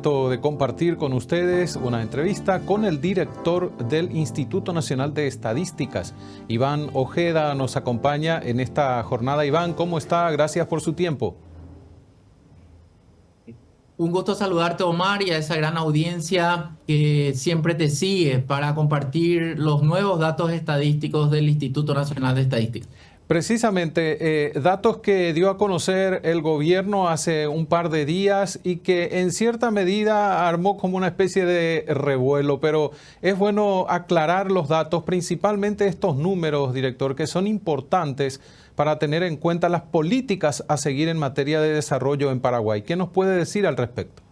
momento de compartir con ustedes una entrevista con el director del Instituto Nacional de Estadísticas. Iván Ojeda nos acompaña en esta jornada. Iván, ¿cómo está? Gracias por su tiempo. Un gusto saludarte, Omar, y a esa gran audiencia que siempre te sigue para compartir los nuevos datos estadísticos del Instituto Nacional de Estadística. Precisamente, datos que dio a conocer el gobierno hace un par de días y que en cierta medida armó como una especie de revuelo, pero es bueno aclarar los datos, principalmente estos números, director, que son importantes para tener en cuenta las políticas a seguir en materia de desarrollo en Paraguay. ¿Qué nos puede decir al respecto?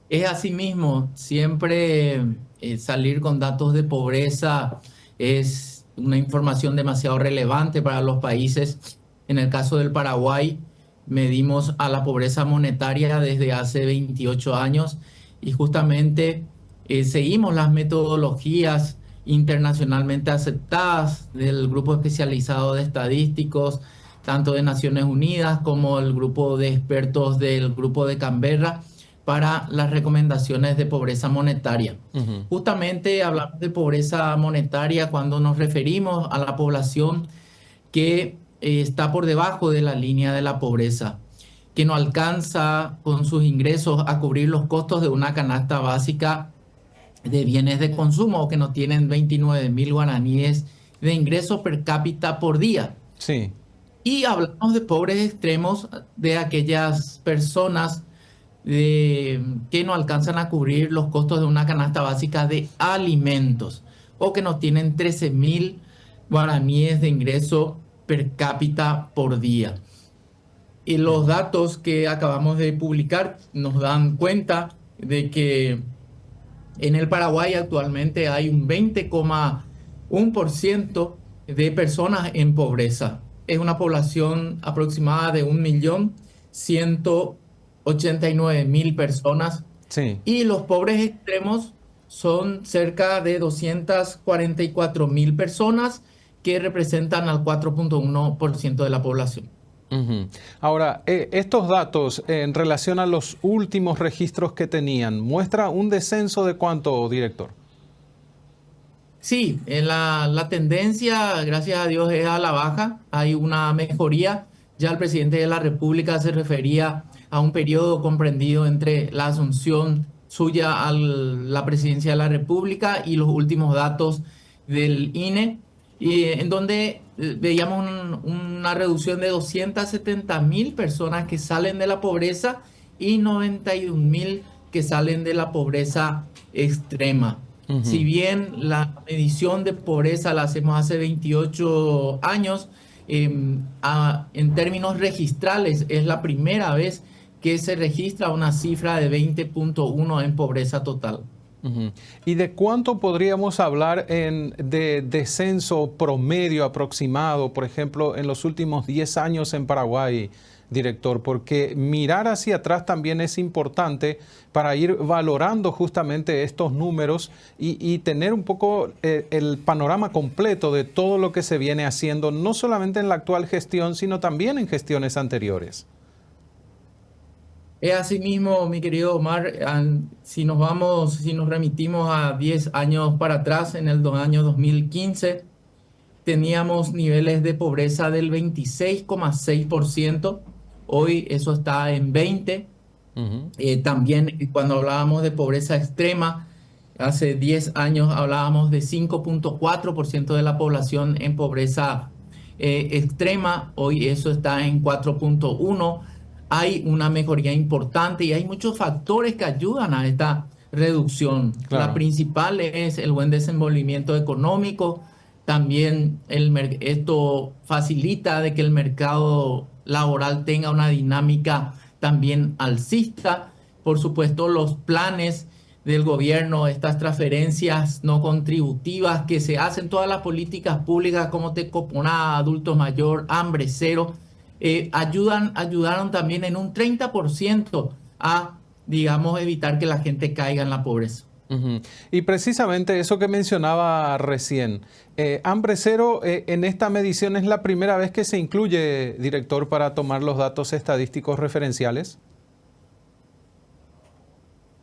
Es así mismo, siempre salir con datos de pobreza es una información demasiado relevante para los países. En el caso del Paraguay, medimos a la pobreza monetaria desde hace 28 años y justamente seguimos las metodologías internacionalmente aceptadas del grupo especializado de estadísticos, tanto de Naciones Unidas como el grupo de expertos del grupo de Canberra, para las recomendaciones de pobreza monetaria. Justamente hablamos de pobreza monetaria cuando nos referimos a la población que está por debajo de la línea de la pobreza, que no alcanza con sus ingresos a cubrir los costos de una canasta básica de bienes de consumo, o que no tienen 29.000 guaraníes de ingreso per cápita por día. Sí. Y hablamos de pobres extremos, de aquellas personas que no alcanzan a cubrir los costos de una canasta básica de alimentos, o que no tienen 13.000 guaraníes de ingreso per cápita por día. Y los datos que acabamos de publicar nos dan cuenta de que en el Paraguay actualmente hay un 20,1% de personas en pobreza. Es una población aproximada de 1.189.000 personas. Sí. Y los pobres extremos son cerca de 244.000 personas, que representan al 4,1% de la población. Ahora, estos datos en relación a los últimos registros que tenían, ¿muestra un descenso de cuánto, director? Sí, la tendencia, gracias a Dios, es a la baja. Hay una mejoría. Ya el presidente de la República se refería a un periodo comprendido entre la asunción suya a la presidencia de la República y los últimos datos del INE, en donde veíamos una reducción de 270.000 personas que salen de la pobreza y 91.000 que salen de la pobreza extrema. Si bien la medición de pobreza la hacemos hace 28 años, en términos registrales es la primera vez que se registra una cifra de 20,1 en pobreza total. ¿Y de cuánto podríamos hablar de descenso promedio aproximado, por ejemplo, en los últimos 10 años en Paraguay, director? Porque mirar hacia atrás también es importante para ir valorando justamente estos números y tener un poco el panorama completo de todo lo que se viene haciendo, no solamente en la actual gestión, sino también en gestiones anteriores. Es así mismo, mi querido Omar. Si nos remitimos a 10 años para atrás, en el año 2015, teníamos niveles de pobreza del 26,6%. Hoy eso está en 20%. También cuando hablábamos de pobreza extrema, hace 10 años hablábamos de 5,4% de la población en pobreza extrema. Hoy eso está en 4,1%. Hay una mejoría importante y hay muchos factores que ayudan a esta reducción. Claro. La principal es el buen desenvolvimiento económico. También esto facilita de que el mercado laboral tenga una dinámica también alcista. Por supuesto, los planes del gobierno, estas transferencias no contributivas que se hacen, todas las políticas públicas como Tecoponá, adulto mayor, hambre cero, ayudaron también en un 30% a, digamos, evitar que la gente caiga en la pobreza. Y precisamente eso que mencionaba recién, hambre cero en esta medición es la primera vez que se incluye, director, para tomar los datos estadísticos referenciales.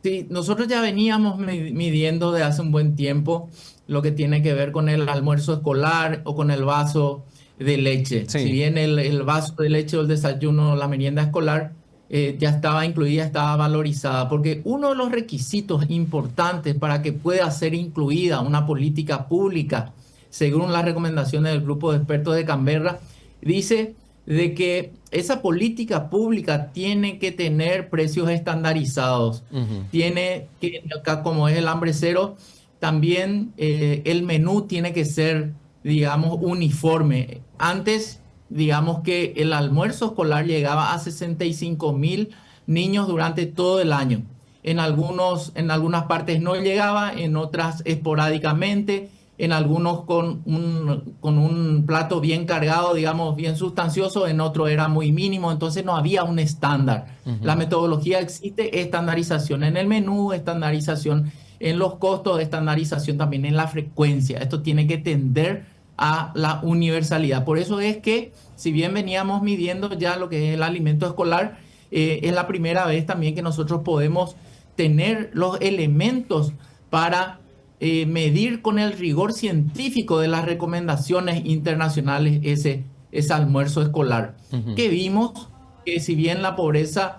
Sí, nosotros ya veníamos midiendo de hace un buen tiempo lo que tiene que ver con el almuerzo escolar o con el vaso de leche. Si Sí. bien el vaso de leche o el desayuno o la merienda escolar ya estaba incluida, estaba valorizada, porque uno de los requisitos importantes para que pueda ser incluida una política pública, según las recomendaciones del grupo de expertos de Canberra, dice de que esa política pública tiene que tener precios estandarizados, Ujú. tiene que, acá como es el hambre cero, también el menú tiene que ser, digamos, uniforme. Antes, digamos que el almuerzo escolar llegaba a 65.000 niños durante todo el año. En algunas partes no llegaba, en otras esporádicamente, en algunos con un plato bien cargado, digamos, bien sustancioso, en otro era muy mínimo, entonces no había un estándar. La Ujú. metodología existe, estandarización en el menú, estandarización en los costos, estandarización también en la frecuencia. Esto tiene que tender a la universalidad. Por eso es que, si bien veníamos midiendo ya lo que es el alimento escolar, es la primera vez también que nosotros podemos tener los elementos para medir con el rigor científico de las recomendaciones internacionales ese almuerzo escolar. Ujú. Que vimos que si bien la pobreza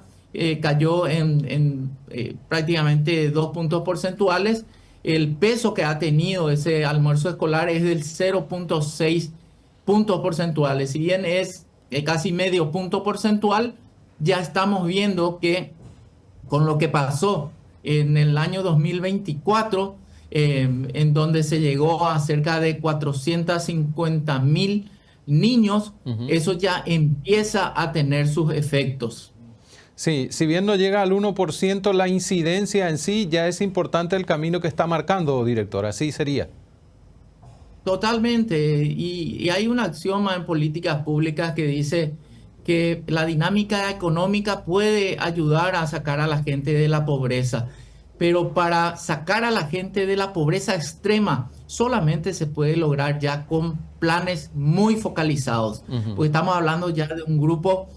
cayó en prácticamente 2 puntos porcentuales, el peso que ha tenido ese almuerzo escolar es del 0,6 puntos porcentuales. Si bien es casi medio punto porcentual, ya estamos viendo que con lo que pasó en el año 2024, en donde se llegó a cerca de 450.000 niños, Ujú. eso ya empieza a tener sus efectos. Sí, si bien no llega al 1%, la incidencia en sí ya es importante el camino que está marcando, director. Así sería. Totalmente. Y hay un axioma en políticas públicas que dice que la dinámica económica puede ayudar a sacar a la gente de la pobreza, pero para sacar a la gente de la pobreza extrema solamente se puede lograr ya con planes muy focalizados, Ujú. porque estamos hablando ya de un grupo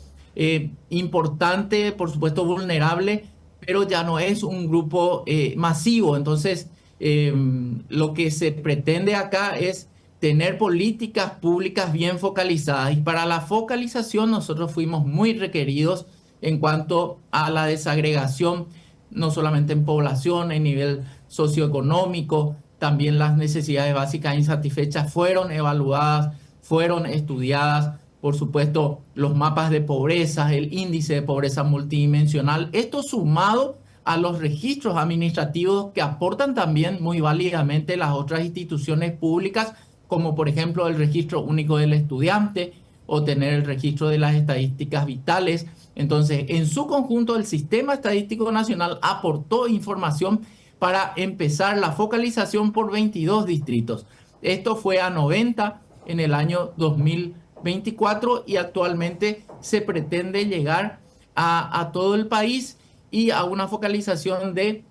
importante, por supuesto vulnerable, pero ya no es un grupo masivo. Entonces, lo que se pretende acá es tener políticas públicas bien focalizadas. Y para la focalización nosotros fuimos muy requeridos en cuanto a la desagregación, no solamente en población, en nivel socioeconómico, también las necesidades básicas insatisfechas fueron evaluadas, fueron estudiadas. Por supuesto, los mapas de pobreza, el índice de pobreza multidimensional, esto sumado a los registros administrativos que aportan también muy válidamente las otras instituciones públicas, como por ejemplo el registro único del estudiante o tener el registro de las estadísticas vitales. Entonces, en su conjunto, el Sistema Estadístico Nacional aportó información para empezar la focalización por 22 distritos. Esto fue a 90 en el año 2024 y actualmente se pretende llegar a todo el país y a una focalización de,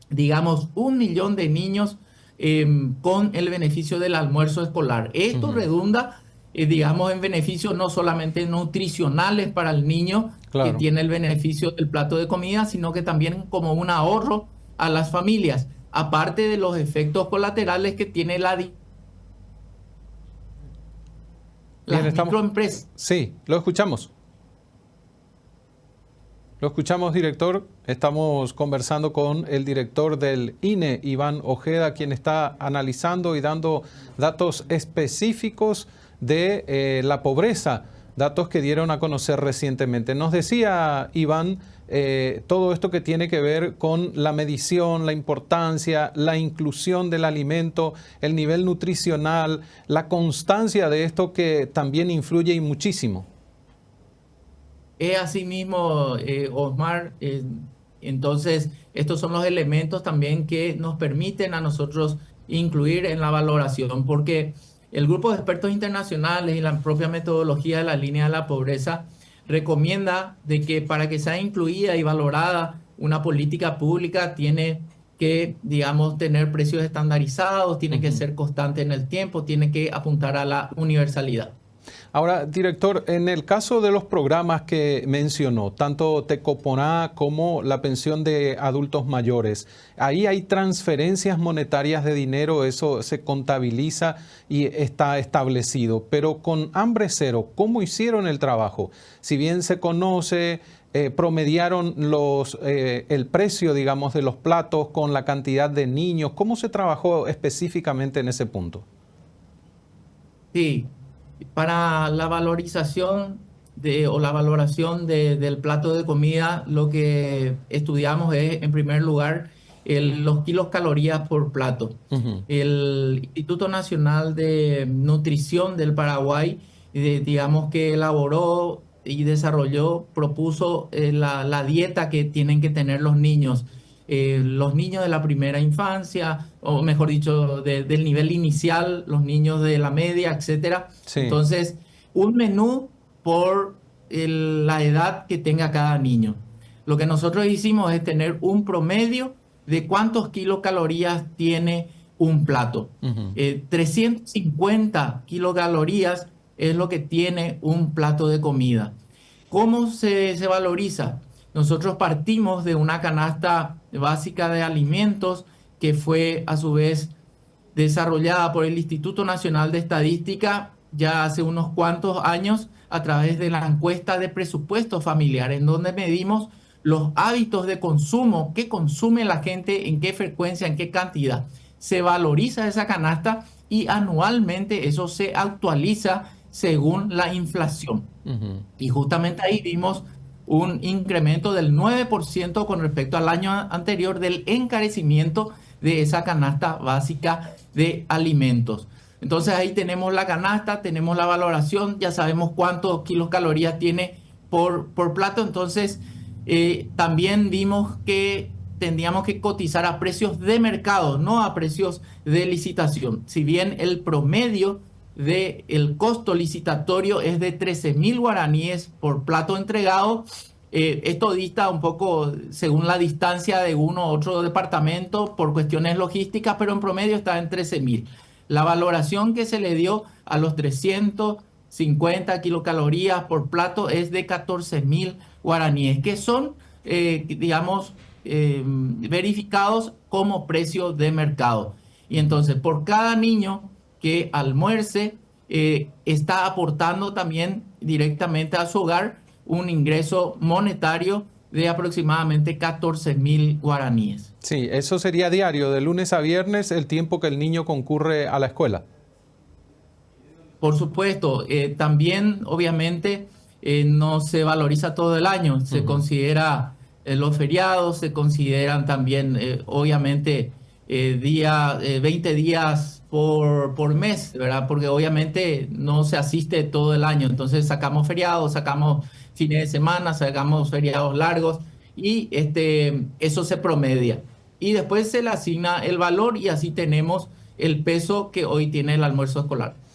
digamos, 1 millón de niños con el beneficio del almuerzo escolar. Esto Ujú. redunda, digamos, en beneficios no solamente nutricionales para el niño que Claro. tiene el beneficio del plato de comida, sino que también como un ahorro a las familias, aparte de los efectos colaterales que tiene Bien, las estamos. microempresas. Sí, lo escuchamos. Lo escuchamos, director. Estamos conversando con el director del INE, Iván Ojeda, quien está analizando y dando datos específicos de la pobreza, datos que dieron a conocer recientemente. Nos decía Iván todo esto que tiene que ver con la medición, la importancia, la inclusión del alimento, el nivel nutricional, la constancia de esto que también influye y muchísimo. Es así mismo, Osmar. Entonces, estos son los elementos también que nos permiten a nosotros incluir en la valoración, porque el grupo de expertos internacionales y la propia metodología de la línea de la pobreza recomienda de que para que sea incluida y valorada una política pública tiene que, digamos, tener precios estandarizados, tiene que Ujú. ser constante en el tiempo, tiene que apuntar a la universalidad. Ahora, director, en el caso de los programas que mencionó, tanto Tecoponá como la pensión de adultos mayores, ahí hay transferencias monetarias de dinero, eso se contabiliza y está establecido. Pero con Hambre Cero, ¿cómo hicieron el trabajo? Si bien se conoce, promediaron el precio, digamos, de los platos con la cantidad de niños. ¿Cómo se trabajó específicamente en ese punto? Sí, para la valorización o la valoración del plato de comida, lo que estudiamos es, en primer lugar, los kilos calorías por plato. Ujú. El Instituto Nacional de Nutrición del Paraguay, digamos que elaboró y desarrolló, propuso la dieta que tienen que tener los niños de la primera infancia, o mejor dicho, del nivel inicial, los niños de la media, etcétera. Sí. Entonces, un menú por la edad que tenga cada niño. Lo que nosotros hicimos es tener un promedio de cuántos kilocalorías tiene un plato. Ujú. 350 kilocalorías es lo que tiene un plato de comida. ¿Cómo se valoriza? Nosotros partimos de una canasta básica de alimentos que fue a su vez desarrollada por el Instituto Nacional de Estadística ya hace unos cuantos años a través de la encuesta de presupuesto familiar, en donde medimos los hábitos de consumo, qué consume la gente, en qué frecuencia, en qué cantidad. Se valoriza esa canasta y anualmente eso se actualiza según la inflación. Ujú. Y justamente ahí vimos un incremento del 9% con respecto al año anterior del encarecimiento de esa canasta básica de alimentos. Entonces ahí tenemos la canasta, tenemos la valoración, ya sabemos cuántos kilocalorías tiene por plato. Entonces también vimos que tendríamos que cotizar a precios de mercado, no a precios de licitación. Si bien el promedio del costo licitatorio es de 13.000 guaraníes por plato entregado, esto dista un poco según la distancia de uno u otro departamento por cuestiones logísticas, pero en promedio está en 13.000. La valoración que se le dio a los 350 kilocalorías por plato es de 14.000 guaraníes, que son, digamos, verificados como precio de mercado. Y entonces, por cada niño que almuerce, está aportando también directamente a su hogar un ingreso monetario de aproximadamente 14.000 guaraníes. Sí, eso sería diario, de lunes a viernes, el tiempo que el niño concurre a la escuela. Por supuesto, también obviamente no se valoriza todo el año, se Ujú. considera los feriados, se consideran también obviamente 20 días por mes, ¿verdad? Porque obviamente no se asiste todo el año, entonces sacamos feriados, sacamos fines de semana, sacamos feriados largos y eso se promedia. Y después se le asigna el valor y así tenemos el peso que hoy tiene el almuerzo escolar.